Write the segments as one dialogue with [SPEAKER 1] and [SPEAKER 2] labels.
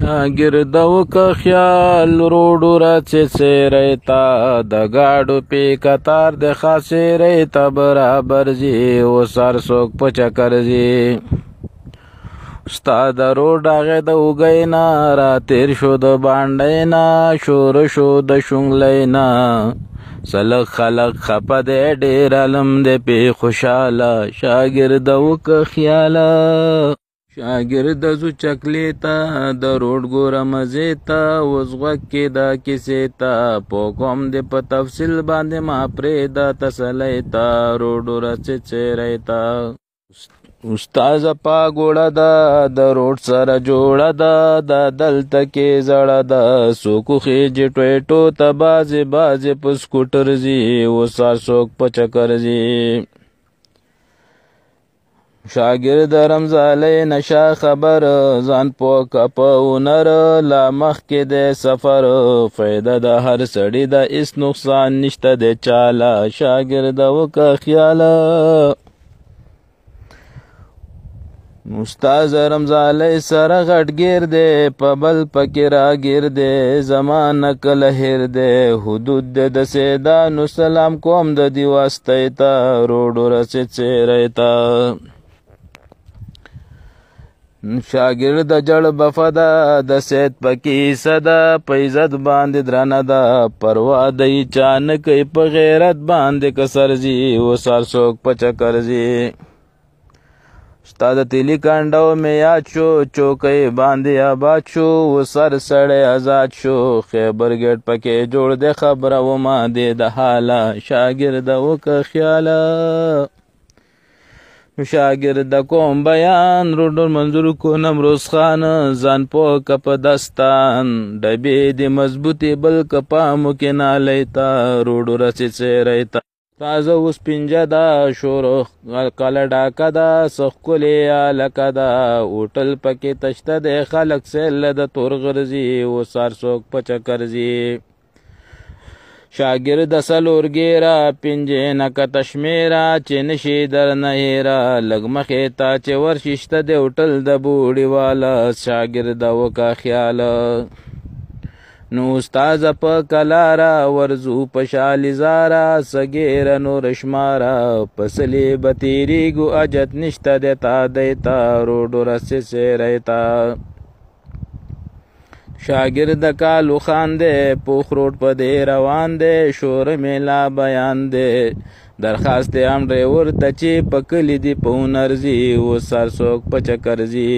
[SPEAKER 1] شاگردو که خیال روډو راڅې څیریتا د ګاډو پې کتار د خاصې ریتا برابر ځي اوس هر څوک په چکر ځي ستا د روډ هغې د اوږۍ نه راتېر شو د بانډۍ نه شور شو د شونګلۍ نه سلک خلق خپه دی ډېر علم دی پې خوشحاله شاګرده وکه خیاله شاګرده ځو چکلې ته د روډ ګوره مزې ته اوس غوږ کېده کیسې ته پوه کوم دې په تفصیل باندې ما پرېږده تسلی ته روډو راڅې څیری ته استاذه پا ګوړه ده د روډ سره جوړه ده دا دلته کې زړه ده څوک خېجې ټویټو ته بازې بازې په سکوټر ځي اوس هر څوک په چکر ځي شاګرد رمزالی نشه خبر ځان پوه که په هنر لا مخکې دی سفر فایده د هر سړي ده هېڅ نقصان نشته دی چاله شاګرده وکه خیاله استاد رمزالی سره غټګیر دی په بل پکې راګیر دی زمانه کله هیر دی حدود دی د سیدانو سلام کوم د دې واسطې ته روډو رسې څیری ته شاګرد جړ بفه ده د سید پکې حصه ده په عزت باندې درنه ده پروا د چا نه کوي په غیرت باندې کسر ځي اوس هر څوک په چکر ځي ستا د تیلي کانډو مې یاد شو چوکۍ باندې آباد شو اوس هر سړی آزاد شو خیبر ګیټ پکې جوړ دی خبره وما دې د حاله شاګرده وکه خیاله شاگرد کوم بیان روډر منظور کو نمروز خان ځان پوه که په دستان ډبې دې مضبوطې بل که پامو کې نالی ته روډو رسې څیری ته تازه اوس پنجه ده شور کله ډاکه ده څه ښکلې هلکه ده هوټل پکې تشته دی خلک سیله د تور غرځي اوس هر څوک په چکر ځي شاګرد څلور ګیره پنجې نه کته شمېره چې نشي درنه هېره لږ مخې ته چې ورشي شته د هوټل د بوډۍ واله شاګرده وکه خیاله نو استاذه په کلاره ورځو په شالیزاره څه ګیره نور شماره په سلې به تېرېږو اجت نشته دی تا دی ته روډو رسې څیری ته شاگرد کالو خان دی پوخ روډ په دی روان دی شور میلا بیان دی درخواست هم ډریور ته چې په کلي دی په هنر ځي اوس هر څوک په چکر ځي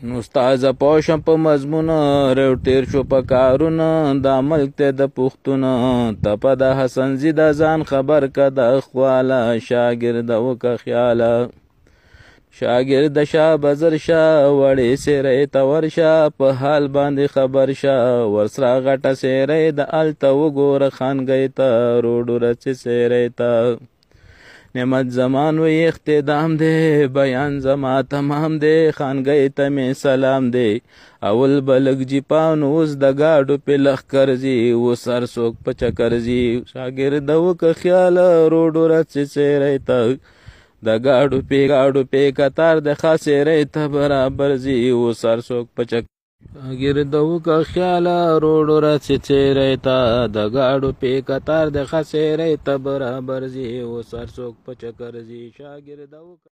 [SPEAKER 1] نو استاذه پوه شم په مضمونه ریو تېر شو په کارونه دا ملک دی د پښتونه تپه د حسن زي د ځان خبر که د خواله شاګرده وکه خیاله شاگرد شاه بزر شاه وړې سیری ته ورشه په حال باندې خبر شه ورسره غټه سیری د هلته وګوره خانګۍ ته روډو رڅې سیری ته نعمت زمان وی اختدام دی بیان زما تمام دی خانګۍ ته مې سلام دی اول به لږ جیپان اوس د ګاډو پې لښکر ځي اوس هر څوک په چکر ځي شاګرده وکه خیاله روډو رڅې سیری ته د ګاډو پې کتار د خاصې ری ته برابر ځي اوس هر څوک په چکر شاګرده وکه خیاله روډو رڅې څیری ته د ګاډو پې کتار د خاصې ری ته برابر ځي اوس هر څوک په چکر ځي شاګرده وکه